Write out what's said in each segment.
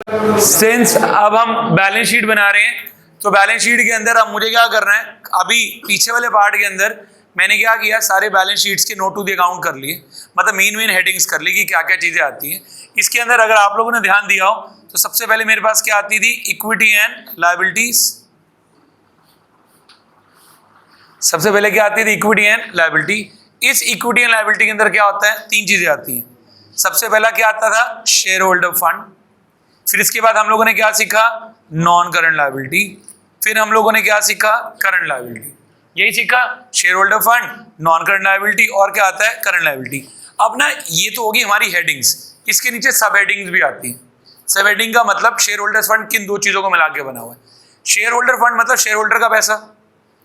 Since अब हम balance sheet बना रहे हैं तो बैलेंस शीट के अंदर अब मुझे क्या करना है, अभी पीछे वाले पार्ट के अंदर मैंने क्या किया, सारे बैलेंस शीट्स के नोट टू द अकाउंट कर लिए, मतलब मेन हेडिंग्स कर ली कि क्या क्या चीजें आती हैं। इसके अंदर अगर आप लोगों ने ध्यान दिया हो तो सबसे पहले मेरे पास क्या आती थी, इक्विटी एंड लायबिलिटीज। सबसे पहले क्या आती थी, इक्विटी एंड लायबिलिटी। इस इक्विटी एंड लायबिलिटी के अंदर क्या होता है, तीन चीजें आती हैं। सबसे पहला क्या आता था, शेयर होल्डर फंड। फिर इसके बाद हम लोगों ने क्या सीखा, नॉन करंट लायबिलिटी। फिर हम लोगों ने क्या सीखा, करंट लायबिलिटी। यही सीखा, share holder fund, non current liability और क्या आता है, करंट लायबिलिटी। अब ना ये तो होगी हमारी हेडिंग्स, इसके नीचे सब हेडिंग्स भी आती हैं। सब हेडिंग का मतलब शेयर होल्डर फंड किन दो चीजों को मिला के बना हुआ है। शेयर होल्डर फंड मतलब शेयर होल्डर का पैसा,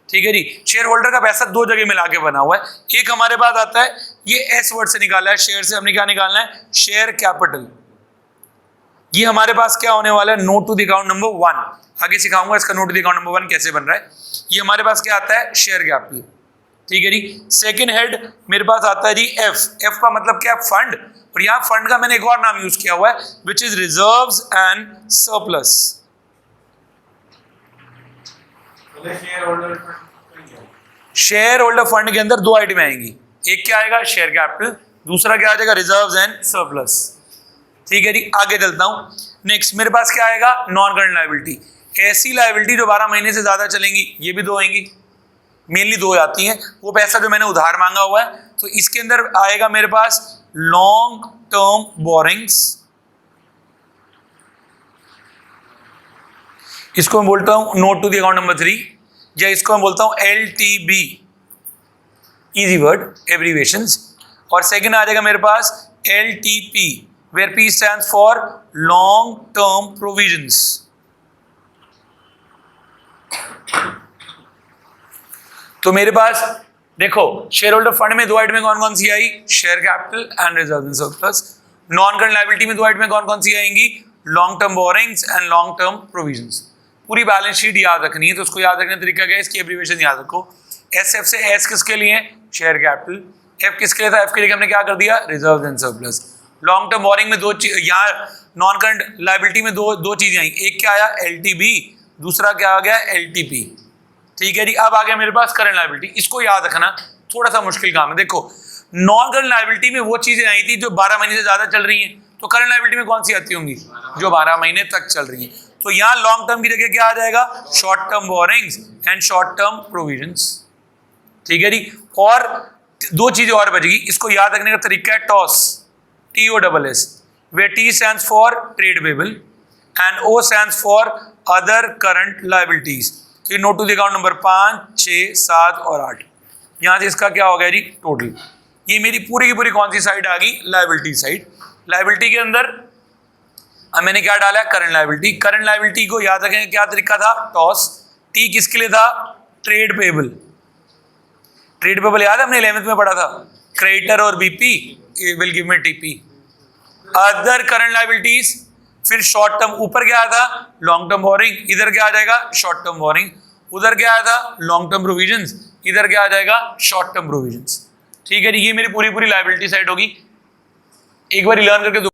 ठीक है जी। शेयर होल्डर का पैसा दो जगह मिला के बना हुआ है। एक हमारे पास आता है, ये एस वर्ड से निकाला है, शेयर से हमने क्या निकालना है, शेयर कैपिटल। ये हमारे पास क्या होने वाला है, note to the account number 1। आगे सिखाऊंगा इसका note to the account number 1 कैसे बन रहा है। ये हमारे पास क्या आता है, शेयर कैपिटल, ठीक है जी। सेकंड हेड मेरे पास आता है जी एफ। एफ का मतलब क्या, फंड। और यहाँ फंड का मैंने एक और नाम यूज किया हुआ है, which is reserves and surplus. Share holder fund के अंदर दो आइटम आएंगी, एक क्या आएगा, शेयर कैपिटल, दूसरा क्या आ जाएगा, रिजर्व्स एंड सरप्लस, ठीक है जी। आगे चलता हूं, नेक्स्ट मेरे पास क्या आएगा, नॉन करंट लायबिलिटी। ऐसी लायबिलिटी जो 12 महीने से ज्यादा चलेंगी, ये भी दो आएंगी, मेनली दो आती हैं। वो पैसा जो मैंने उधार मांगा हुआ है, तो इसके अंदर आएगा मेरे पास लॉन्ग टर्म बोरिंग्स, इसको मैं बोलता हूं note to the account number 3, या इसको मैं बोलता हूं LTB, इजी वर्ड एब्रीविएशंस। और सेकंड आ जाएगा मेरे पास LTP, where P stands for long term provisions। तो मेरे पास देखो, शेयर होल्डर फंड में दो आइटमें कौन कौन सी आई, share capital and reserve and surplus. Non current liability में दो आइटमें कौन कौन सी आएंगी, long term borrowings and long term provisions. पूरी बैलेंस शीट याद रखनी है, तो उसको याद रखने का तरीका क्या है, इसकी एब्रीविएशन याद रखो। SF से S किसके लिए, शेयर कैपिटल। F किसके लिए था, F के लिए हमने क्या कर दिया, reserve and surplus. Long term borrowing में दो चीज, यहाँ नॉन करंट लायबिलिटी में दो चीजें आई, एक क्या आया LTB, दूसरा क्या आ गया LTP, ठीक है जी। अब आ गया मेरे पास करंट लायबिलिटी। इसको याद रखना थोड़ा सा मुश्किल काम है। देखो, नॉन करंट लायबिलिटी में वो चीजें आई थी जो 12 महीने से ज्यादा चल रही हैं, तो करंट लायबिलिटी में कौन सी आती होंगी, जो 12 महीने तक चल रही हैं। तो यहाँ लॉन्ग टर्म की जगह क्या आ जाएगा, short term borrowings and short term provisions, ठीक है जी। और दो चीजें और बचेगी, इसको याद रखने का तरीका है toss, TOSS, where T stands for trade payable and O stands for other current liabilities। तो ये note to the account number 5, 6, 7 और 8, यहाँ से इसका क्या हो गया जी, टोटल। ये मेरी पूरी की पूरी कौन सी साइड आ गई, लायबिलिटी साइड। लायबिलिटी के अंदर अब मैंने क्या डाला, करंट लायबिलिटी। करंट लायबिलिटी को याद रखें क्या तरीका था, टॉस। T किसके लिए था, ट्रेड पेबल। ट्रेड पेबल याद है, हमने 11th में पढ़ा था, क्रेडिटर और BP will give me TP। Other current liabilities, फिर शॉर्ट टर्म, ऊपर क्या आया था, लॉन्ग टर्म बोरिंग, इधर क्या आ जाएगा, शॉर्ट टर्म बोरिंग। उधर क्या आया था, लॉन्ग टर्म प्रोविजंस, इधर क्या आ जाएगा, शॉर्ट टर्म प्रोविजंस, ठीक है जी। ये मेरी पूरी पूरी लायबिलिटी साइड होगी, एक बार लर्न करके दो।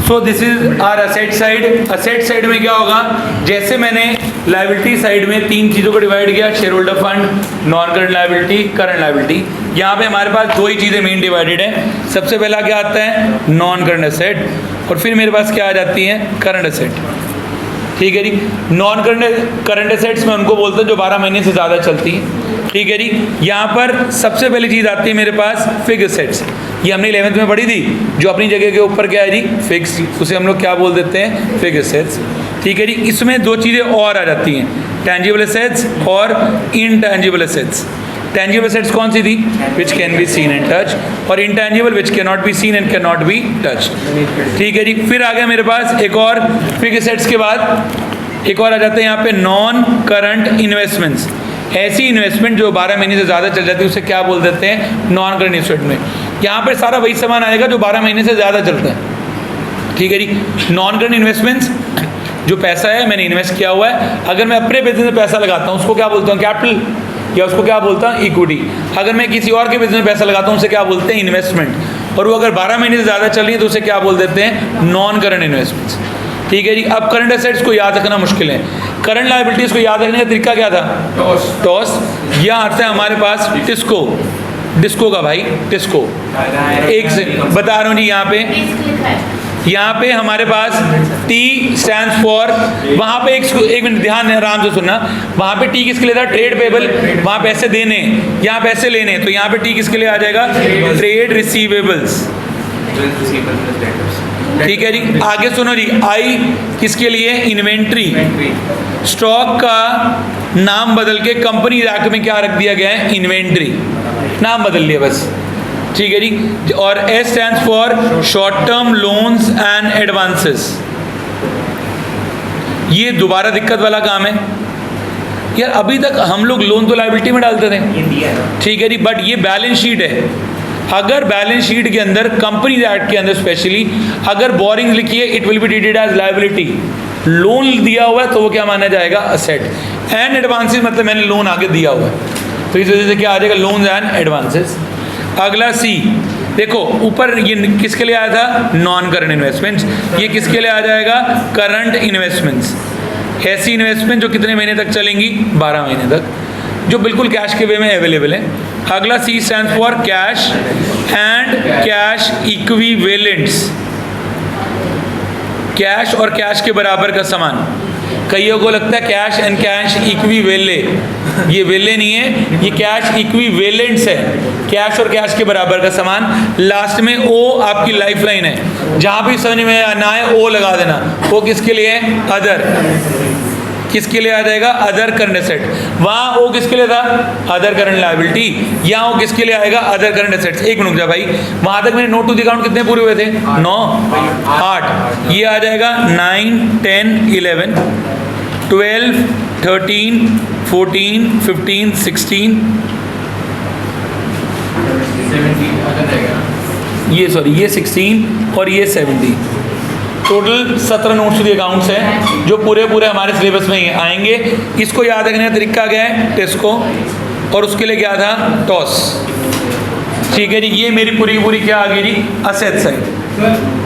So this is our asset side. Asset side में क्या होगा, जैसे मैंने लायबिलिटी साइड में तीन चीज़ों को डिवाइड किया, share holder fund, non current liability, current liability. यहाँ पे हमारे पास दो ही चीज़ें मेन डिवाइडेड है। सबसे पहला क्या आता है, नॉन करंट असेट, और फिर मेरे पास क्या आ जाती है, करंट असेट, ठीक है जी। नॉन करंट असेट्स में उनको बोलते हैं जो 12 महीने से ज़्यादा चलती हैं, ठीक है जी। यहाँ पर सबसे पहली चीज़ आती है मेरे पास फिक्स असेट्स। ये हमने 11th में पढ़ी थी, जो अपनी जगह के ऊपर क्या है जी, फिक्स, उसे हम लोग क्या बोल देते हैं, फिक्स असेट्स, ठीक है जी। इसमें दो चीज़ें और आ जाती हैं, टेंजिबल असेट्स और इनटेंजिबल असेट्स। टेंजिबल असेट्स कौन सी थी, which can be seen and touch, और intangible which can not be seen and can not be touch, ठीक है जी। फिर आ गया मेरे पास एक और, फिक्स असेट्स के बाद एक और आ जाते हैं यहाँ पे नॉन करंट इन्वेस्टमेंट्स। ऐसी इन्वेस्टमेंट जो 12 महीने से ज़्यादा चल जाती है, उसे क्या बोल देते हैं, नॉन करंट इन्वेस्टमेंट में। यहाँ पर सारा वही सामान आएगा जो 12 महीने से ज़्यादा चलता है, ठीक है जी। नॉन करंट इन्वेस्टमेंट्स, जो पैसा है मैंने इन्वेस्ट किया हुआ है, अगर मैं अपने बिजनेस में पैसा लगाता हूँ उसको क्या बोलता हूँ, कैपिटल, या उसको क्या बोलता हूँ, इक्विटी। अगर मैं किसी और के बिजनेस में पैसा लगाता हूँ उसे क्या बोलते हैं, इन्वेस्टमेंट। और वो अगर 12 महीने से ज़्यादा चल रही है तो उसे क्या बोल देते हैं, नॉन करंट इन्वेस्टमेंट्स। ठीक है जी। अब करंट एसेट्स को याद रखना मुश्किल है। करंट लायबिलिटीज को याद रखने का तरीका क्या था? टॉस। यह आता है हमारे पास टिस्को, डिस्को का भाई, टिस्को। एक से बता रहा हूँ जी, यहाँ पे हमारे पास T स्टैंड्स फॉर, वहाँ पे एक मिनट ध्यान आराम से सुनना, वहाँ पे T किसके लिए था? Trade payable. वहाँ पैसे देने, यहाँ पैसे लेने, तो यहाँ पे T किसके लिए आ जाएगा? Trade receivables. ठीक है जी। आगे सुनो जी, I किसके लिए? इन्वेंट्री। स्टॉक का नाम बदल के कंपनी एक्ट में क्या रख दिया गया है? इन्वेंट्री, नाम बदल लिया बस। ठीक है जी। और S stands for short term loans and advances. ये दोबारा दिक्कत वाला काम है यार। अभी तक हम लोग लोन तो लायबिलिटी में डालते थे, ठीक है जी, बट ये बैलेंस शीट है। अगर बैलेंस शीट के अंदर, कंपनी एक्ट के अंदर स्पेशली, अगर बोरिंग लिखी है, it will be treated as liability. Loan दिया हुआ है तो वो क्या माना जाएगा? असेट। एंड एडवांसेस मतलब मैंने लोन आगे दिया हुआ है, तो इस वजह से क्या आ जाएगा? Loans and advances. अगला C, देखो ऊपर ये किसके लिए आया था? Non current investments. ये किसके लिए आ जाएगा? Current investments. ऐसी इन्वेस्टमेंट जो कितने महीने तक चलेंगी? 12 महीने तक, जो बिल्कुल कैश के वे में अवेलेबल है। अगला C stands for cash and cash equivalents. Cash और कैश के बराबर का सामान। कईयों को लगता है कैश एंड कैश इक्विवेले, ये वेले नहीं है, ये कैश इक्विवेलेंट्स है। कैश और कैश के बराबर का सामान। लास्ट में O आपकी लाइफ लाइन है, जहाँ भी समझ में ना आए O लगा देना। वो किसके लिए है? अदर। किसके लिए आ जाएगा? Other current asset. वहाँ O किसके लिए था? Other current liability. यहाँ O किसके लिए आएगा? Other current assets. एक मिनट जा भाई, वहाँ तक मेरे नोट टू द अकाउंट कितने पूरे हुए थे? 9, 8। ये आ जाएगा 9, 10, 11, 12, 13, 14, 15, 16, ये 16 और ये 17। Total 17 notes to the accounts हैं जो पूरे हमारे सिलेबस में ही आएंगे। इसको याद रखने का तरीका क्या है? टिस्को, और उसके लिए क्या था? टॉस। ठीक है जी। ये मेरी पूरी क्या आ गई जी? Asset side.